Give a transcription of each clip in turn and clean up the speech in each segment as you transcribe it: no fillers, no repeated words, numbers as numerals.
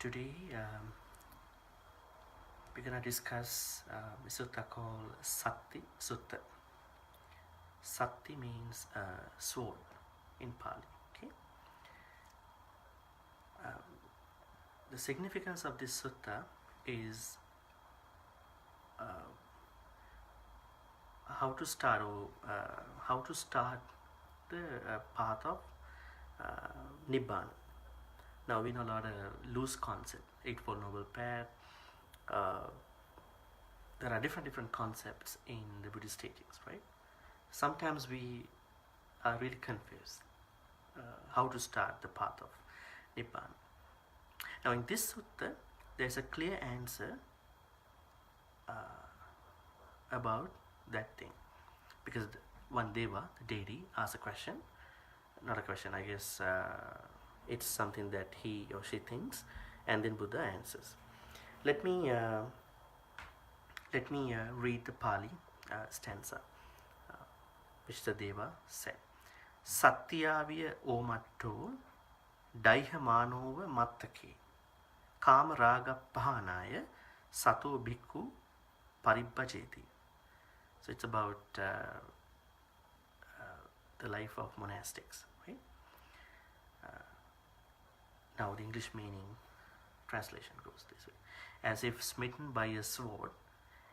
Today we're going to discuss a sutta called Satti Sutta. Satti means sword in Pali. Okay. The significance of this sutta is how to start the path of Nibbana. Now we know a lot of loose concept, Eightfold Noble Path. There are different concepts in the Buddhist teachings, right? Sometimes we are really confused how to start the path of Nibbana. Now in this sutta, there's a clear answer about that thing, because one deva, the deity, asks a question, not a question, I guess it's something that he or she thinks, and then Buddha answers. Let me read the Pali stanza, which the deva said. Sattyaviya omatto daihamanova mattake Kāmarāga pahanaya sato bhikkhu paribhajeti. So it's about the life of monastics, right? Now the English meaning translation goes this way: as if smitten by a sword,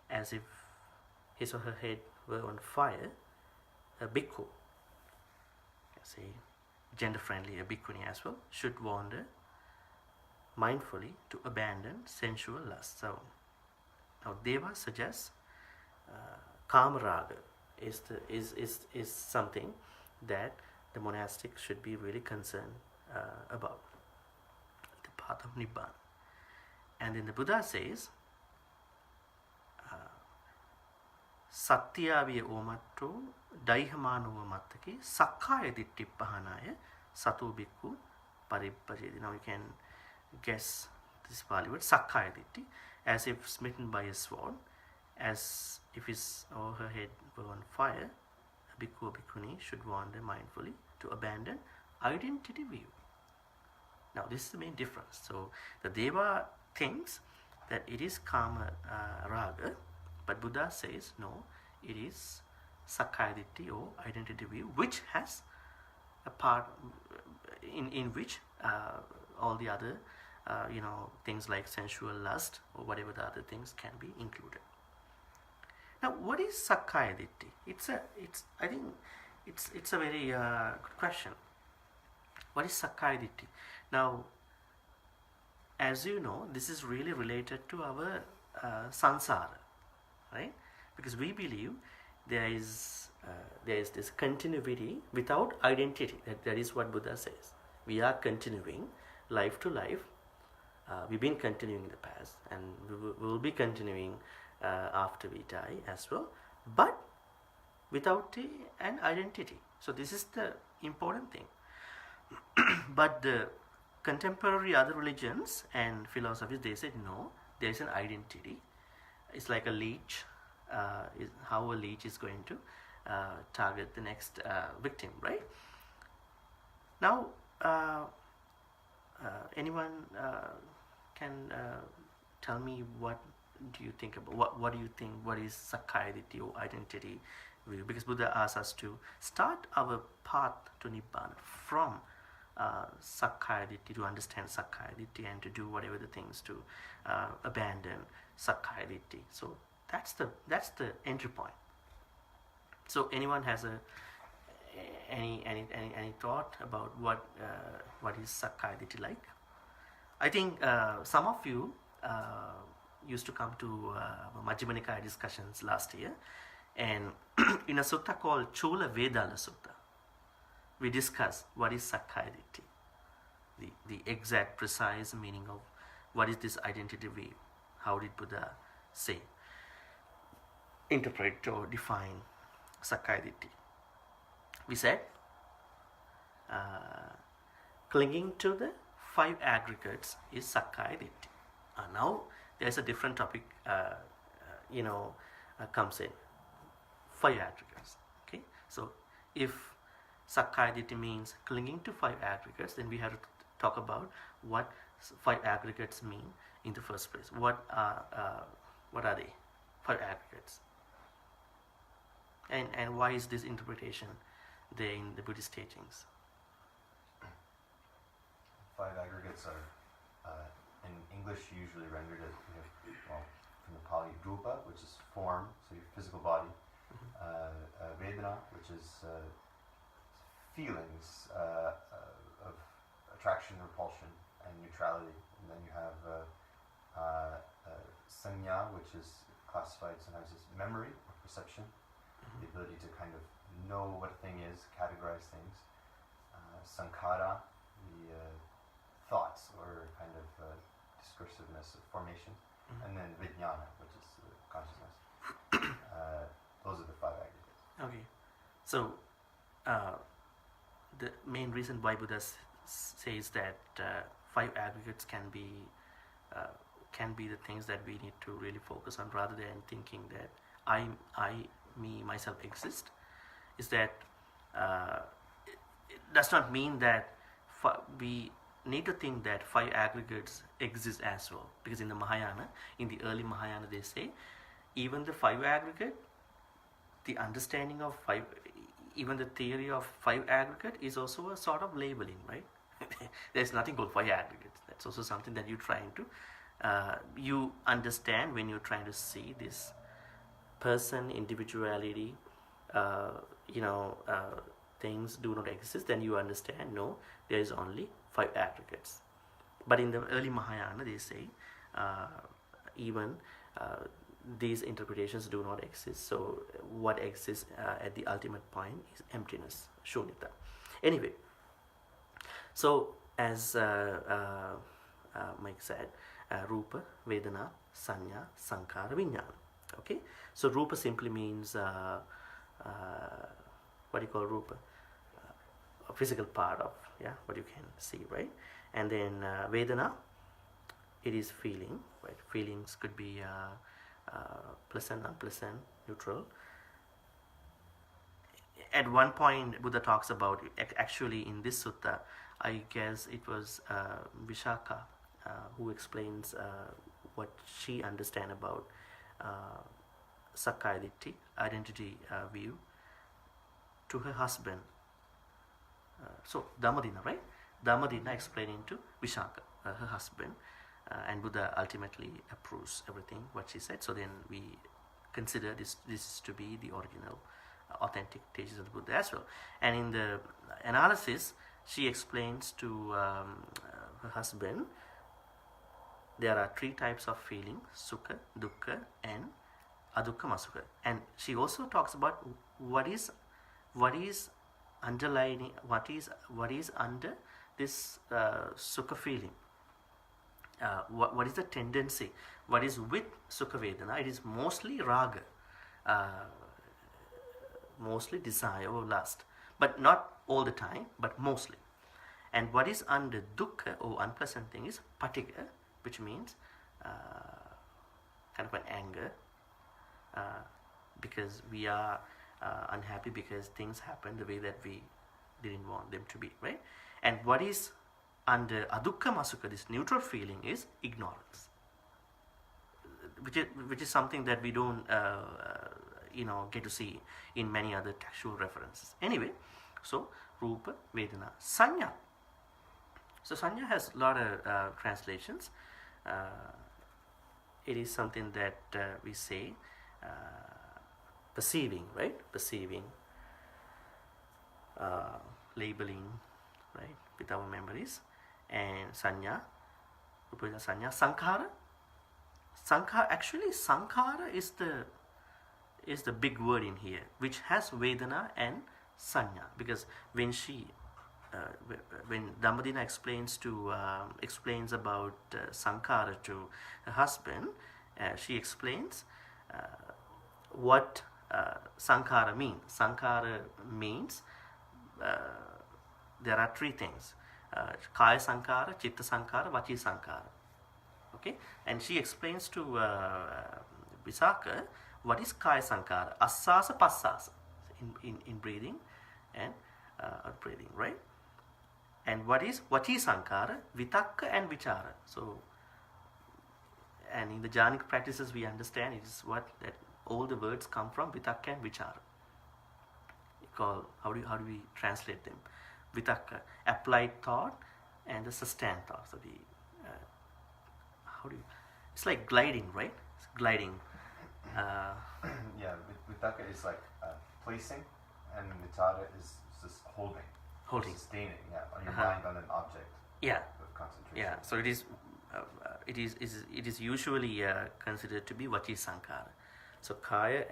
as if his or her head were on fire, a bhikkhu, say gender friendly, a bhikkhuni as well, should wander mindfully to abandon sensual lust. So now Deva suggests Kāmarāga is something that the monastic should be really concerned about, the path of Nibbana. And then the Buddha says Sattyaviya omatto daihamanova mattake Sakkāya Ditthi pahanaya sato bhikkhu paribhajeti. Now you can guess this Pali word, Sakkāya Ditthi, as if smitten by a sword, as if his or her head were on fire, a bhikkhu or bhikkhuni should wander mindfully to abandon identity view. Now this is the main difference. So the Deva thinks that it is Kāmarāga, but Buddha says no, it is Sakkāya Ditthi or identity view, which has a part in which all the other things like sensual lust or whatever the other things can be included. Now, what is Sakkāya Ditthi? I think it's a very good question. What is Sakkāya Ditthi? Now, as you know, this is really related to our samsara, right? Because we believe there is this continuity without identity. That is what Buddha says. We are continuing life to life. We've been continuing in the past, and we will be continuing after we die as well, but without an identity. So this is the important thing. But the contemporary other religions and philosophies, they said no, there is an identity. It's like a leech. How a leech is going to target the next victim, right? Now, anyone can tell me, what do you think about, what do you think, what is Sakkāya Ditthi or identity view? Because Buddha asks us to start our path to Nibbana from Sakkāya Ditthi, to understand Sakkāya Ditthi, and to do whatever the things to abandon Sakkāya Ditthi. So that's the entry point. So anyone has any thought about what is Sakkāya Ditthi like? I think some of you used to come to Majjhima Nikāya discussions last year, and in a sutta called Chula Vedala Sutta, we discuss what is Sakkāya Ditthi, the exact precise meaning of what is this identity view. How did Buddha say, interpret or define Sakkāya Ditthi? We said clinging to the 5 aggregates is Sakkāya Ditthi. Now there's a different topic comes in, 5 aggregates. Okay, so if Sakkāya Ditthi means clinging to 5 aggregates, then we have to talk about what five aggregates mean in the first place? What are they? Five aggregates. And why is this interpretation there in the Buddhist teachings? Five aggregates are, in English, usually rendered as, from the Pali, rupa, which is form, so your physical body, vedana, which is feelings of attraction, repulsion, and neutrality. And then you have sanya, which is classified sometimes as memory or perception, the ability to kind of know what a thing is, categorize things. Sankara, the thoughts or kind of discursiveness of formation. And then vijnana, which is consciousness. Those are the five aggregates. Okay. So, the main reason why Buddha says that five aggregates can be the things that we need to really focus on, rather than thinking that I, me, myself exist, is that it does not mean that we need to think that five aggregates exist as well. Because in the Mahayana, in the early Mahayana, they say even the five aggregate, the understanding of five, even the theory of five aggregate is also a sort of labeling, right? There's nothing called five aggregates. That's also something that you're trying to you understand when you're trying to see this person, individuality, things do not exist. Then you understand, no, there is only five aggregates. But in the early Mahayana, they say even these interpretations do not exist. So what exists at the ultimate point is emptiness, shunyata. Anyway, so as Mike said, rupa, vedana, sanya, sankara, vijnana. Okay, so rupa simply means what do you call rupa? A physical part of, what you can see, right? And then vedana, it is feeling, right? Feelings could be pleasant, unpleasant, neutral. At one point, Buddha talks about, actually in this sutta, I guess it was Vishaka who explains what she understands about Sakkāya Ditthi, identity view, to her husband. So Dhammadina, right? Dhammadina explaining to Vishaka, her husband, and Buddha ultimately approves everything what she said. So then we consider this to be the original, authentic teachings of the Buddha as well. And in the analysis, she explains to her husband there are three types of feeling: sukha, dukkha, and adukha masukha. And she also talks about what is underlining, what is under this sukha feeling. What is the tendency? What is with sukha vedana? It is mostly raga, mostly desire or lust, but not all the time, but mostly. And what is under dukkha or unpleasant thing is patigha, which means kind of an anger, because we are unhappy because things happen the way that we didn't want them to be, right? And what is under adukha masukha, this neutral feeling, is ignorance, which is something that we don't get to see in many other textual references. Anyway, so rupa, vedana, sanya. So sanya has a lot of translations. It is something that we say perceiving, right? Perceiving, labeling, right, with our memories. And sanya, rupa, sanya, sankhara. Sankara is the big word in here, which has vedana and sanya, because when Dhammadina explains about Sankara to her husband, she explains what Sankara means. Sankara means there are three things: Kaya Sankara, Chitta Sankara, Vachi Sankara. Okay, and she explains to Visakha what is Kaya Sankara, Asasa Passasa, in breathing and out breathing, right? And what is Vachi Sankara? Vitakka and Vichara. So, and in the jhanic practices we understand it is what that all the words come from Vitakka and Vichara. How do we translate them? Vitakka, applied thought, and the sustained thought. So it's like gliding, right? It's gliding. Yeah, Vitakka is like placing, and Vichara is just holding, sustaining, on your mind on an object. Yeah. Of concentration. Yeah. So it is usually considered to be Vachi Sankara. So Kaya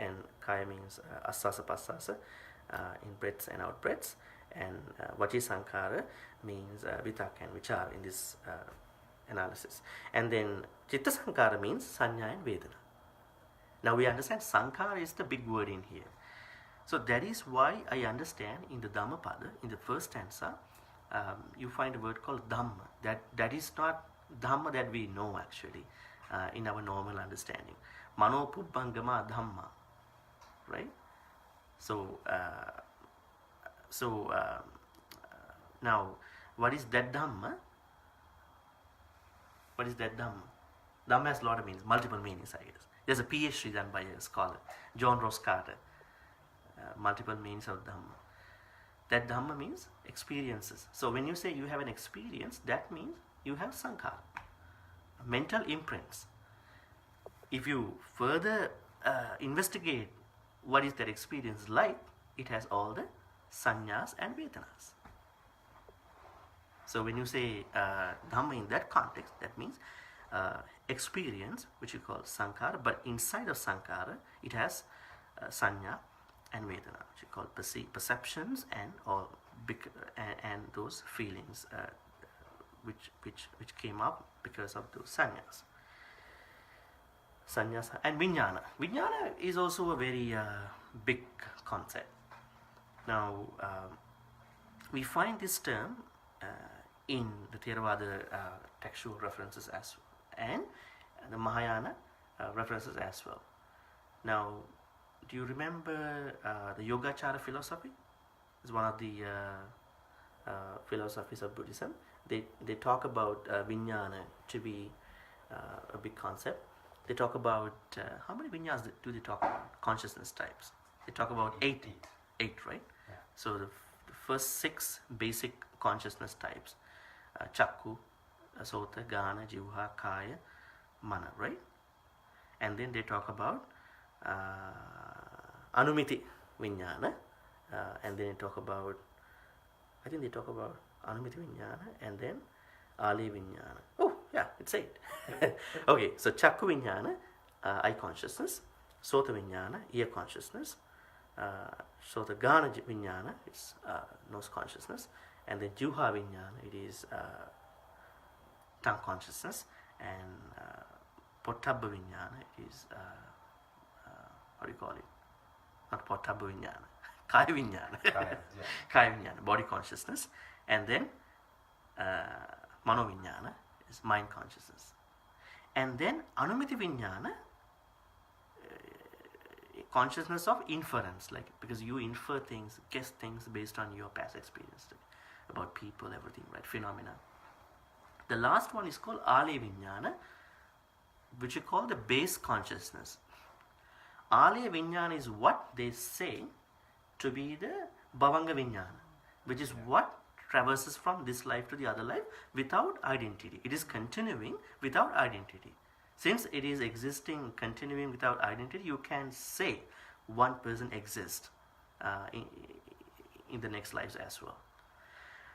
means Asasa Pasasa in breaths and out breaths, and Vachi Sankara means Vitakka and Vichara in this analysis. And then Chitta Sankara means Sanya and Vedana. Now we understand Sankara is the big word in here. So that is why I understand in the Dhammapada, in the first stanza, you find a word called Dhamma. That is not Dhamma that we know actually in our normal understanding. Mano Pubbangama Dhamma, right? So now what is that Dhamma? What is that Dhamma? Dhamma has a lot of meanings, multiple meanings, I guess. There's a PhD done by a scholar, John Ross Carter. Multiple meanings of Dhamma. That Dhamma means experiences. So when you say you have an experience, that means you have Sankara, mental imprints. If you further investigate what is that experience like, it has all the Sanyas and Vedanas. So when you say Dhamma in that context, that means experience, which you call Sankara, but inside of Sankara, it has Sanya and Vedana, which you call perceptions and all and those feelings which came up because of those Sanyas. Sanyas and Vijnana. Vijnana is also a very big concept. Now we find this term in the Theravada textual references as well, and the Mahayana references as well. Now, do you remember the Yogacara philosophy? It's one of the philosophies of Buddhism. They talk about Vijnana to be a big concept. They talk about how many Vijnanas do they talk about? Consciousness types. They talk about eight, right? Yeah. So the first 6 basic consciousness types: Chakku, Sota, Gana, Jivha, Kaya, Mana, right? And then they talk about Anumiti Vijnana, and then they talk about, I think they talk about Anumiti Vijnana and then Ali Vijnana. Oh, yeah, it's 8. Okay, so Chakku Vijnana, eye consciousness; Sota Vijnana, ear consciousness; Sota Gana Vijnana is nose consciousness; and then Jivha Vijnana, it is tongue consciousness; and Pottabha Vijnana, it is how do you call it? Not Pottabha Vijnana, Kaya Vijnana. Kaya Vijnana, body consciousness; and then Mano Vijnana is mind consciousness; and then Anumiti Vijnana, consciousness of inference, like because you infer things, guess things based on your past experience about people, everything, right? Phenomena. The last one is called Ale Vijnana, which you call the base consciousness. Ale Vijnana is what they say to be the Bhavanga Vijnana, which is what traverses from this life to the other life without identity. It is continuing without identity. Since it is existing, continuing without identity, you can say one person exists in the next lives as well.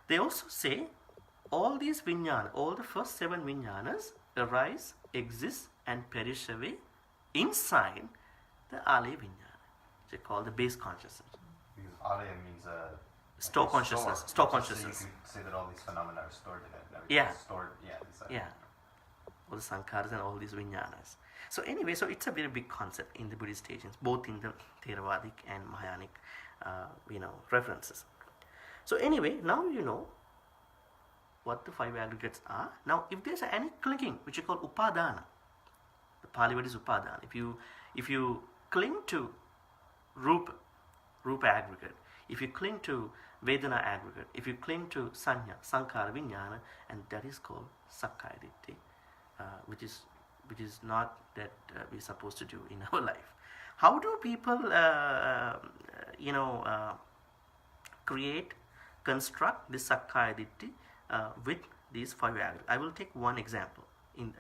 They also say all these vijnana, all the first 7 vijnanas arise, exist and perish away inside the Ale Vijnana, which they call the base consciousness. Because Ale means store consciousness. Store consciousness. So you can say that all these phenomena are stored in it. Yeah. Stored, yeah. All the Sankaras and all these Vijnanas. So anyway, so it's a very big concept in the Buddhist teachings, both in the Theravadic and Mahayanic, references. So anyway, now you know what the 5 aggregates are. Now, if there's any clinging, which you call upadana, the Pali word is upadana. If you cling to rupa aggregate, if you cling to Vedana aggregate. If you cling to Sanya, Sankara, Vijnana, and that is called Sakkāya Ditthi, which is not that we're supposed to do in our life. How do people, construct this Sakkāya Ditthi with these 5 aggregates? I will take one example,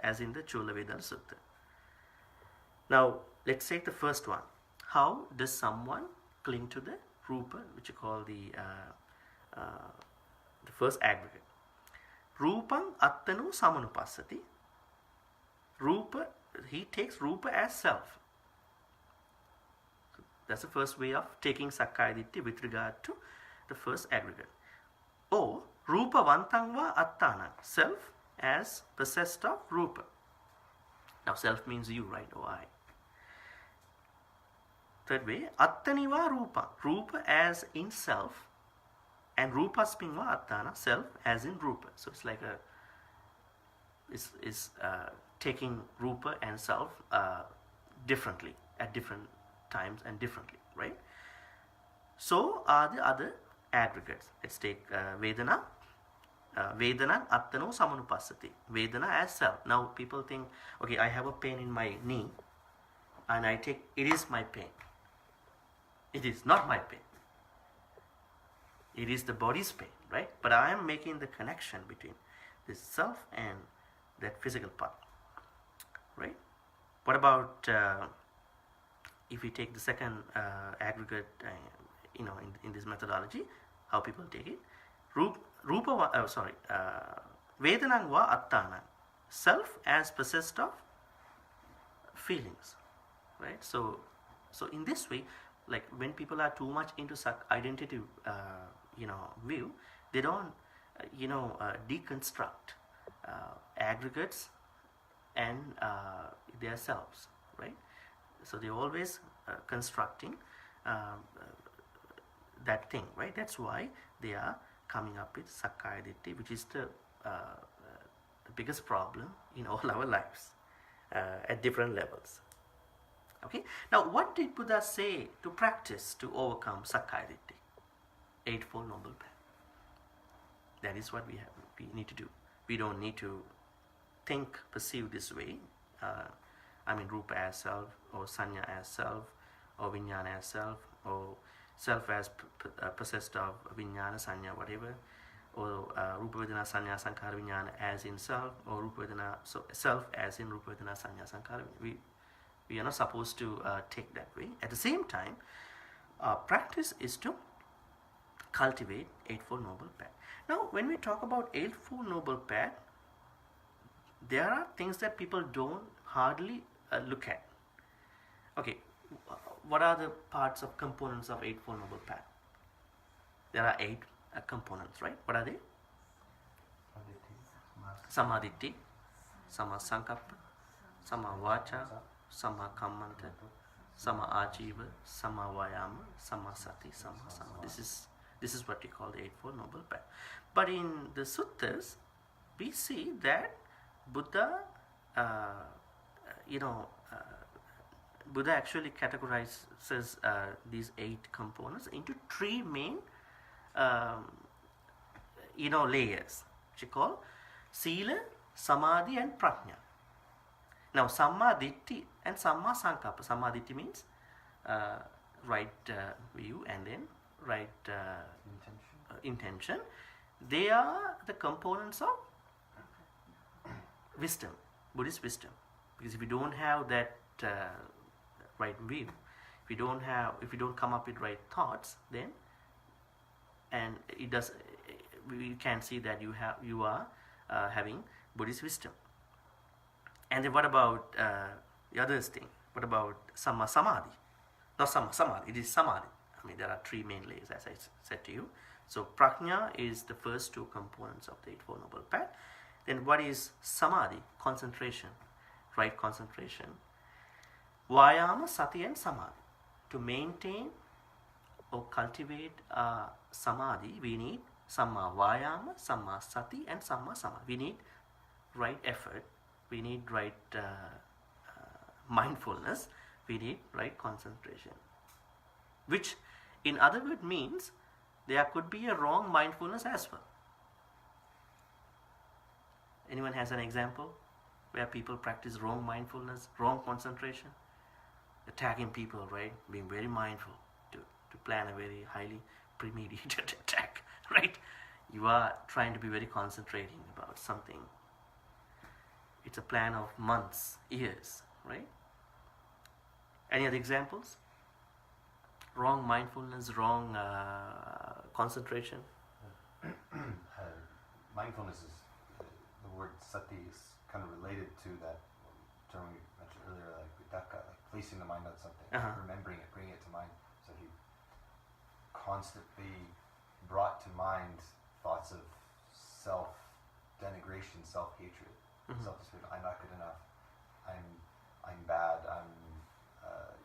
as in the Chula-Vedana Sutta. Now, let's take the first one. How does someone cling to the Rupa, which you call the first aggregate? Rupam attanu samanupassati. Rupa, he takes Rupa as self. So that's the first way of taking Sakkāya Ditthi with regard to the first aggregate. Or Rupa vantangva attana, self as possessed of Rupa. Now self means you, right, or I. Third way, attaniva Rupa, Rupa as in self, and Rupasmingva attana, self as in Rupa. So it's like taking Rupa and self differently at different times and differently, right? So are the other aggregates. Let's take Vedana. Vedana attano samanupassati. Vedana as self. Now people think, okay, I have a pain in my knee, and I take, it is my pain. It is not my pain. It is the body's pain, right? But I am making the connection between this self and that physical part, right? What about if we take the second aggregate, in this methodology, how people take it? Vedanang va attana, self as possessed of feelings, right? So in this way, like when people are too much into identity, view, they don't, deconstruct aggregates and their selves, right? So they're always constructing that thing, right? That's why they are coming up with Sakkāya Ditthi, which is the biggest problem in all our lives at different levels. Okay. Now, what did Buddha say to practice to overcome Sakkāya Ditthi? Eightfold Noble Path. That is what we need to do. We don't need to perceive this way. Rupa as self, or Sanya as self, or Vijnana as self, or self as possessed of Vijnana, Sanya, whatever, or Rupa Vedana Sanya Sankara Vijnana as in self, or Rupa Vedana, so self as in Rupa Vedana Sanya Sankara. We are not supposed to take that way. At the same time, our practice is to cultivate Eightfold Noble Path. Now, when we talk about Eightfold Noble Path, there are things that people don't hardly look at. Okay, what are the parts of components of Eightfold Noble Path? There are 8 components, right? What are they? Samadhi, Sama Sankappa, Sama Vacha, Sama Kammanta, Sama Ajiva, Sama Vayama, Sama Sati, Sama Sama. This is what we call the Eightfold Noble Path. But in the suttas, we see that Buddha, Buddha actually categorizes these 8 components into 3 main, layers, which we call Sila, Samadhi, and Prajna. Now, Samma Ditthi and Samma Sankappa. Samma Ditthi means right view and then right intention. They are the components of wisdom, Buddhist wisdom. Because if you don't have that right view, if you don't come up with right thoughts, then we can see that you are having Buddhist wisdom. And then what about the other thing? What about Samma Samadhi? Not Samma Samadhi, it is Samadhi. There are 3 main layers, as I said to you. So Prajna is the first 2 components of the Eightfold Noble Path. Then what is Samadhi? Concentration, right concentration. Vayama, Sati, and Samadhi. To maintain or cultivate Samadhi, we need Samma Vayama, Samma Sati, and Samma Samadhi. We need right effort. We need right mindfulness. We need right concentration. Which, in other words, means there could be a wrong mindfulness as well. Anyone has an example where people practice wrong mindfulness, wrong concentration? Attacking people, right? Being very mindful to plan a very highly premeditated attack, right? You are trying to be very concentrating about something. It's a plan of months, years, right? Any other examples? Wrong mindfulness, wrong concentration? Mindfulness is, the word sati is kind of related to that term we mentioned earlier, like vitakka, like placing the mind on something, remembering it, bringing it to mind. So he constantly brought to mind thoughts of self-denigration, self-hatred, self-despair. I'm not good enough. I'm bad. I'm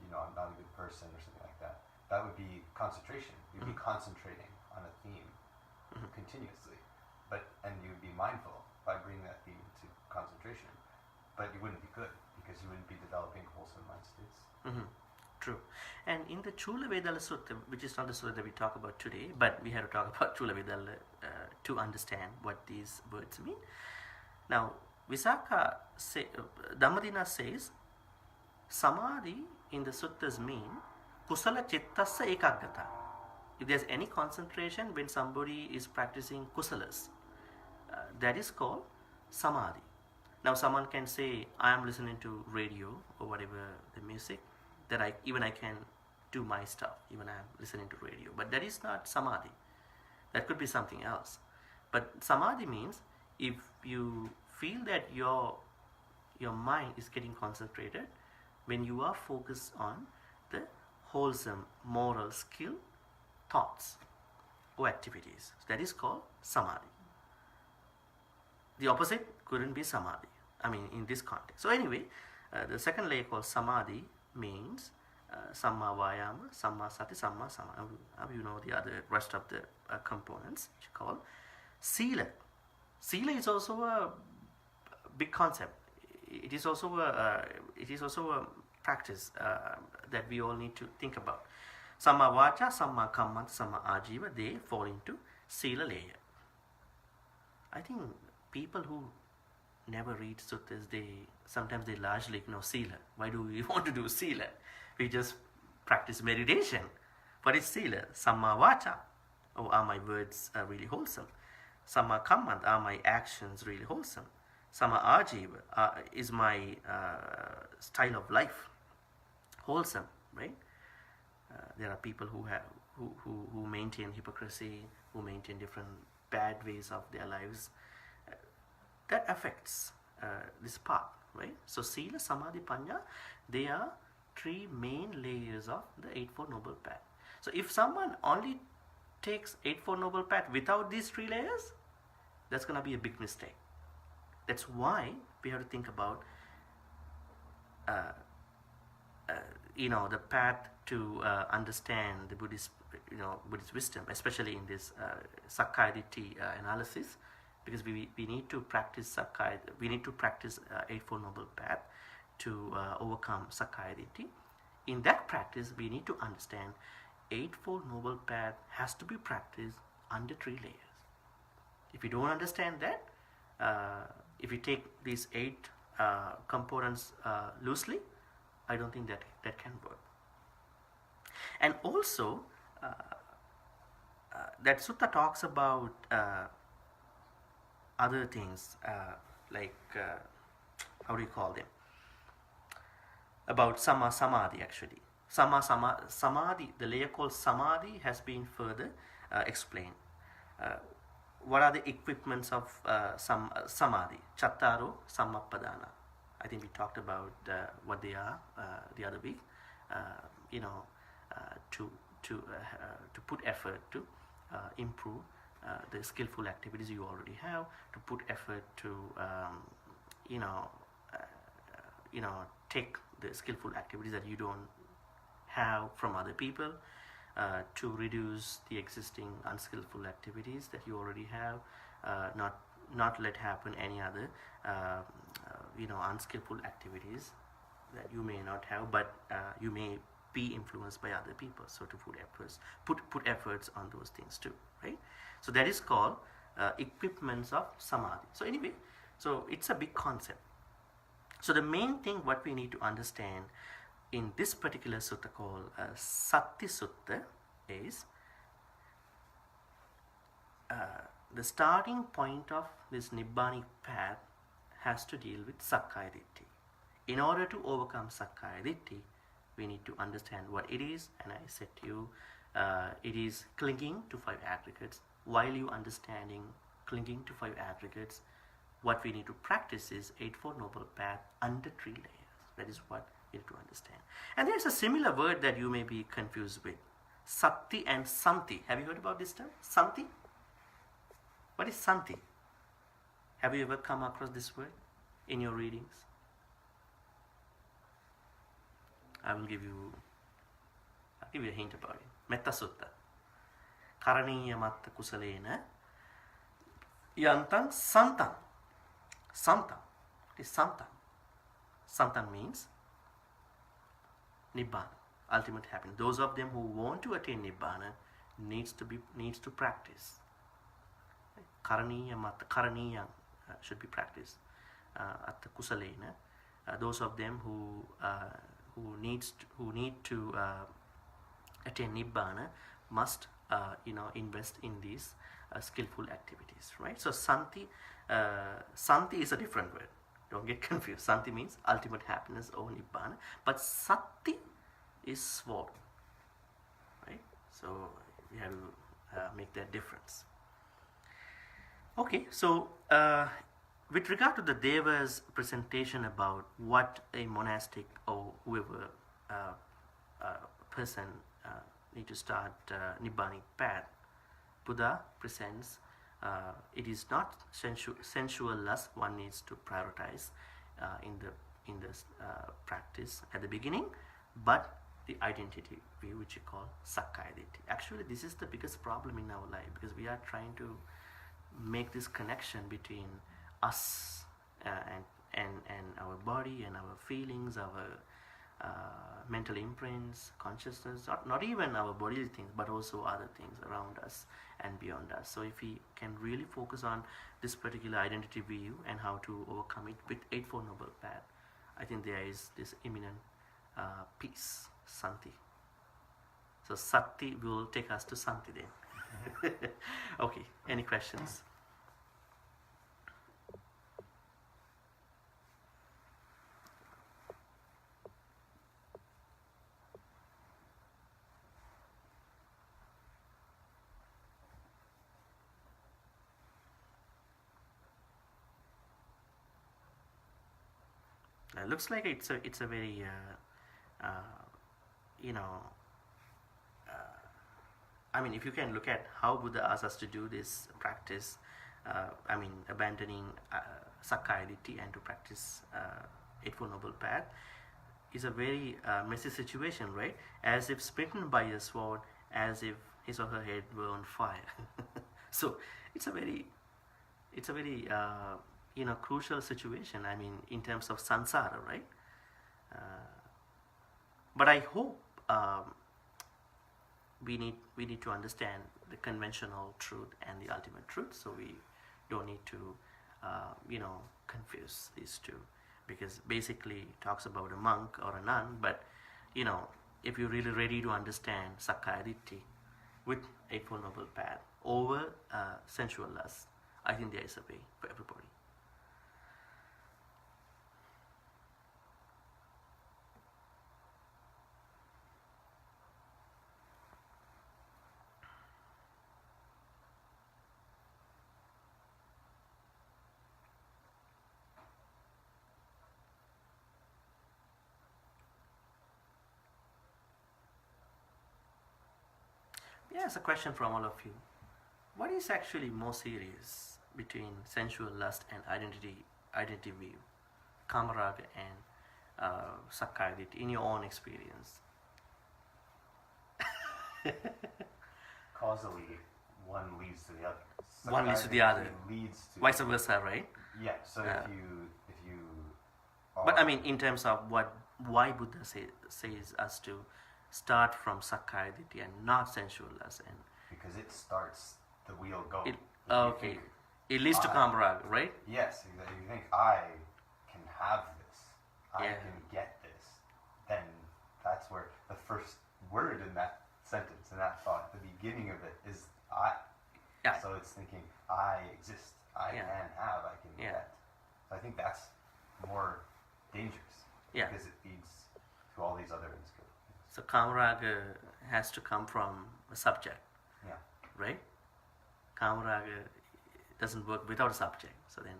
not a good person, or something like that. That would be concentration. You'd be concentrating on a theme continuously, and you'd be mindful by bringing that theme to concentration. But you wouldn't be good because you wouldn't be developing wholesome mind states. True. And in the Chula Vedala Sutta, which is not the sutta that we talk about today, but we have to talk about Chula Vedala to understand what these words mean. Now, Dhammadina says, Samadhi in the suttas mean kusala chittassa ekaggata. If there's any concentration when somebody is practicing kusalas, that is called Samadhi. Now someone can say, I am listening to radio or whatever the music, that I can do my stuff, even I am listening to radio. But that is not Samadhi. That could be something else. But Samadhi means if you feel that your mind is getting concentrated when you are focused on the wholesome moral skill, thoughts or activities. So that is called Samadhi. The opposite couldn't be Samadhi, in this context. So anyway, the second layer called Samadhi means Samma Vayama, Samma Sati, Samma Samadhi. You know the other rest of the components, which are called Sila. Sila is also a big concept. It is also a practice that we all need to think about. Samma Vacha, Samma Kammanta, Samma Ajiva, they fall into Sila layer. I think people who never read suttas, sometimes they largely ignore Sila. Why do we want to do Sila? We just practice meditation. What is Sila? Samma Vacha. Oh, are my words really wholesome? Samma Kammanta, are my actions really wholesome? Samma Ajiva, is my style of life wholesome, right? There are people who maintain hypocrisy, who maintain different bad ways of their lives. That affects this part, right? So Sila, Samadhi, Panya, they are three main layers of the Eightfold Noble Path. So if someone only takes Eightfold Noble Path without these three layers, that's going to be a big mistake. That's why we have to think about the path to understand the Buddhist wisdom, especially in this Sakkāya Ditthi analysis, because we need to practice Sakkāya. We need to practice Eightfold Noble Path to overcome Sakkāya Ditthi. In that practice, we need to understand Eightfold Noble Path has to be practiced under three layers. If you don't understand that, if you take these 8 components loosely, I don't think that can work. And also, that sutta talks about other things, like, how do you call them? About Samma Samadhi, actually. Samadhi, the layer called Samadhi has been further explained. What are the equipments of Samadhi? Chattaro Sammapadana. I think we talked about what they are the other week. To put effort to improve the skillful activities you already have, to put effort to take the skillful activities that you don't have from other people, to reduce the existing unskillful activities that you already have, not let happen any other unskillful activities that you may not have, but you may be influenced by other people. So to put efforts on those things too, right? So that is called equipments of samadhi. So anyway, so it's a big concept. So the main thing what we need to understand in this particular sutta called Satti Sutta is the starting point of this Nibbanic path has to deal with Sakkāya Ditthi. In order to overcome Sakkāya Ditthi, we need to understand what it is, and I said to you, it is clinging to 5 aggregates. While you understanding clinging to 5 aggregates, what we need to practice is Eightfold Noble Path under 3 layers. That is what you need to understand. And there's a similar word that you may be confused with. Sati and Santi. Have you heard about this term? Santi? What is Santi? Have you ever come across this word in your readings? I'll give you a hint about it. Metta Sutta. Karaniya matta kusalena yantam santam. Santam. It is santam. Santam means Nibbana, ultimate happiness. Those of them who want to attain Nibbana needs to practice. Karaniya matta, karaniya should be practiced. Atta kusalena. Those of them who need to attain Nibbana must invest in these skillful activities, right? So Santi is a different word. Don't get confused. Santi means ultimate happiness or Nibbana, but Sati is sword, right? So we have to make that difference. Okay, so with regard to the Deva's presentation about what a monastic or whoever person need to start Nibbanic path, Buddha presents it is not sensual lust one needs to prioritize in the practice at the beginning, but the identity view, which you call Sakkāya Ditthi. Actually, this is the biggest problem in our life, because we are trying to make this connection between us and our body and our feelings, our mental imprints, consciousness, not even our bodily things, but also other things around us and beyond us. So if we can really focus on this particular identity view and how to overcome it with Eightfold Noble Path, I think there is this imminent peace, Santi. So Sati will take us to Santi then. Okay, any questions? Looks like it's a very I mean, if you can look at how Buddha asks us to do this practice, abandoning Sakkāya Ditthi and to practice Eightfold Noble Path, is a very messy situation, right? As if smitten by a sword, as if his or her head were on fire. So it's a very crucial situation, I mean, in terms of samsara, right? But I hope we need to understand the conventional truth and the ultimate truth, so we don't need to confuse these two, because basically it talks about a monk or a nun, but if you're really ready to understand Sakkāya Ditthi with Eightfold Noble Path over sensual lust, I think there is a way for everybody. Here's a question from all of you. What is actually more serious between sensual lust and identity view, Kāmarāga and Sakkāya Ditthi, in your own experience? Causally, one leads to the other. One leads to the other. Leads to vice versa, right? Yeah. So if you but I mean, in terms of why Buddha says us to start from Sakkāya Ditthi and not sensual lust. And because it starts the wheel going. it, If you okay, think, it leads to Kāmarāga, right? yes, exactly. You think I can have this, I Yeah. can get this, then that's where the first word in that sentence, in that thought, the beginning of it is I. Yeah. So it's thinking I exist, I Yeah. can have, I can Yeah. get. So I think that's more dangerous Yeah. because it leads to all these other insecurities. So Kāmarāga has to come from a subject, Yeah. right? Kāmarāga doesn't work without a subject. So then,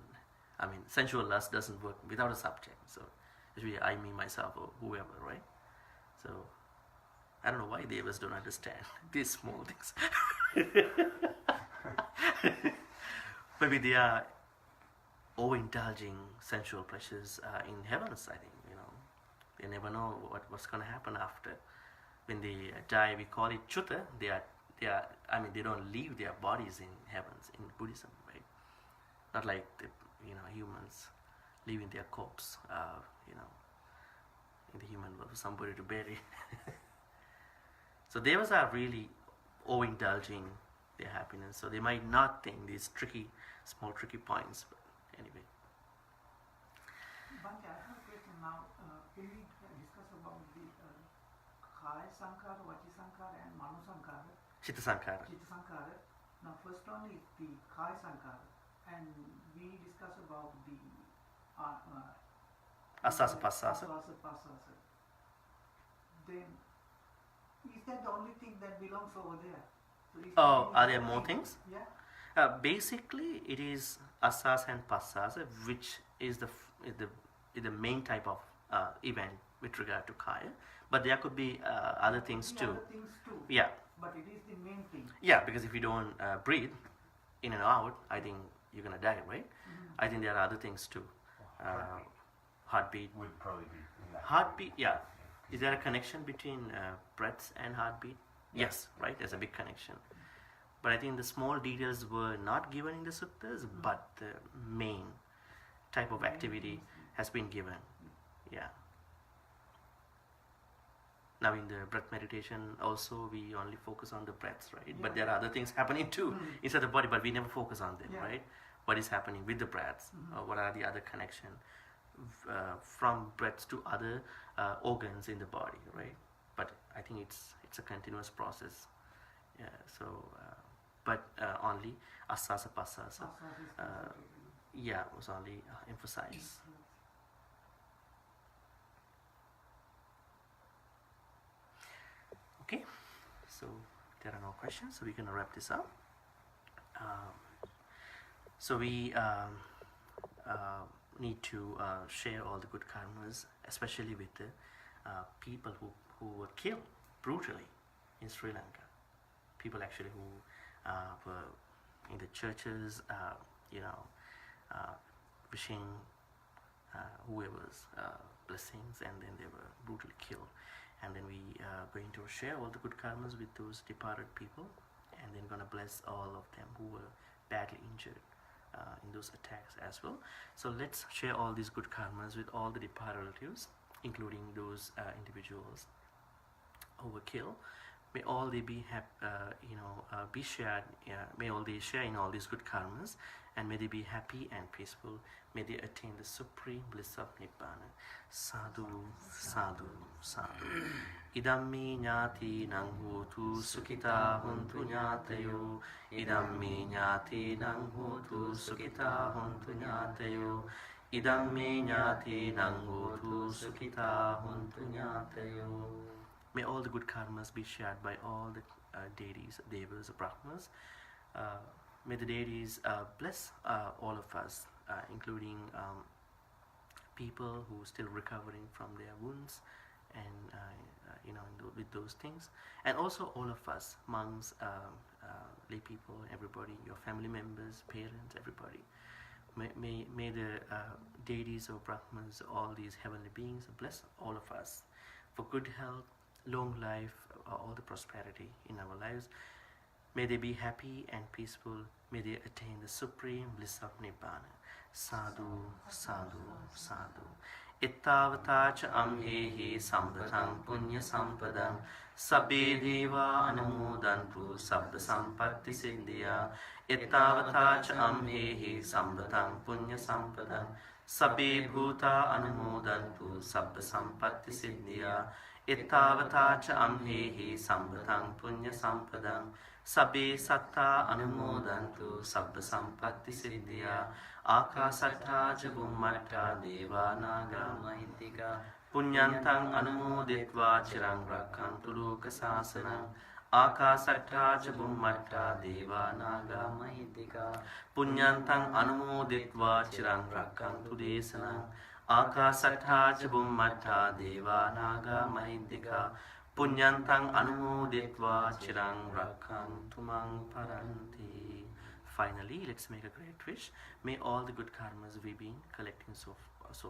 I mean, sensual lust doesn't work without a subject. So it should be I, me, myself, or whoever, right? So I don't know why devas don't understand these small things. Maybe they are overindulging sensual pleasures in heavens, I think, you know. They never know what's going to happen after. When they die, we call it Chutta. They don't leave their bodies in heavens in Buddhism, right? Not like humans leaving their corpse, in the human world for somebody to bury. So devas are really overindulging their happiness, so they might not think these small tricky points, but anyway. Bhante, I have a question now. Can we discuss about the Kāya Sankara, Vaci Sankara and Mano Sankara? Chitta Sankara. Chitta Sankara. Now first one is the Kāya Sankara, and we discuss about the Asasa Pasasa. Asasa Pasasa. Then, is that the only thing that belongs over there? So is Oh, there are any there more other things? Yeah. Basically, it is asasa and pasasa, which is the main type of event with regard to Kāya. But there could be other things The too. other things too. Yeah, But it is the main thing. yeah. Because if you don't breathe in and out, I think you're gonna die, right? I think there are other things too. Heartbeat. Would probably be in that. Heartbeat. Yeah. Is there a connection between breaths and heartbeat? Yes, right. There's a big connection. But I think the small details were not given in the suttas, but the main type of activity has been given. Yeah. Now in the breath meditation also we only focus on the breaths, right? But there are other things happening too inside the body, but we never focus on them, right? What is happening with the breaths? What are the other connection from breaths to other organs in the body, right? But I think it's a continuous process. Yeah. So, but only asasa pasasa, yeah, was only emphasized. Okay, so there are no questions, so we can wrap this up. So we need to share all the good karmas, especially with the people who were killed brutally in Sri Lanka. People actually who were in the churches, wishing whoever's blessings, and then they were brutally killed. And then we are going to share all the good karmas with those departed people, and then going to bless all of them who were badly injured in those attacks as well. So let's share all these good karmas with all the departed relatives, including those individuals who were killed. May all they be be shared. May all they share in all these good karmas, and may they be happy and peaceful. May they attain the supreme bliss of Nibbana. Sadhu, sadhu, sadhu. Idammi ñāti nang hotu sukhita hontu ñātayo. Idammi ñāti nang hotu sukhita hontu ñātayo. Idammi ñāti nang hotu sukhita hontu ñātayo. May all the good karmas be shared by all the deities, devas, brahmas. May the deities bless all of us, including people who are still recovering from their wounds, and with those things, and also all of us, monks, lay people, everybody, your family members, parents, everybody. May the deities or brahmas, all these heavenly beings, bless all of us for good health, long life, all the prosperity in our lives. May they be happy and peaceful. May they attain the supreme bliss of Nibbana. Sadhu, sadhu, sadhu. Ittavatacha amhehi sambhatam punya sampadam sabbe deva anumodantu sabba sampatti siddhya. Ittavatacha amhehi sambhatam punya sampadam sabbe bhuta anumodantu sabba sampatti siddhya. Ittavatacha amhehi sambhatam punya sampadam sabbe satta anumodantu sabba sampatti siddhya. Ākāsattā ca bummattā devā nāgā mahiddhikā puññantang anumoditva chirang rakkantu loka sāsanam. Ākāsattā ca bummattā devā nāgā mahiddhikā puññantang anumoditva chirang rakkantu desanam. Ākāsattā ca bummattā devā nāgā mahiddhikā puññantang anumoditva chirang rakkantu mang paranti. Finally, let's make a great wish. May all the good karmas we've been collecting so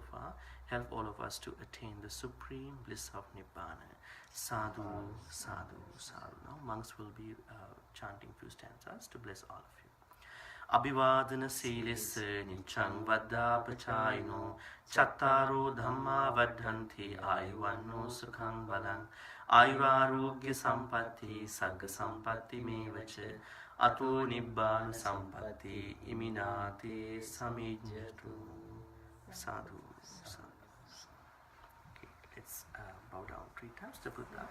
far help all of us to attain the supreme bliss of Nibbana. Sadhu, sadhu, sadhu. Now monks will be chanting few stanzas to bless all of you. Abhivadana silisse niccang vaddha pachayino chattaro dhamma vaddhanti ayuvanno sukhang balang ayurarogya sampatti sagga sampatti mevacha Ato nibbana sampatti iminate samijjatu. Sadhu, sadhu. Okay, let's bow down 3 times to Buddha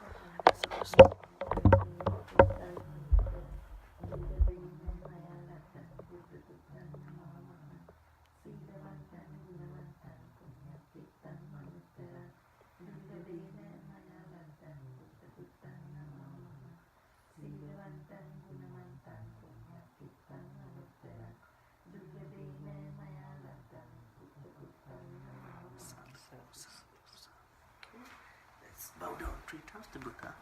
as a blessing. Bow down 3 times to Buddha.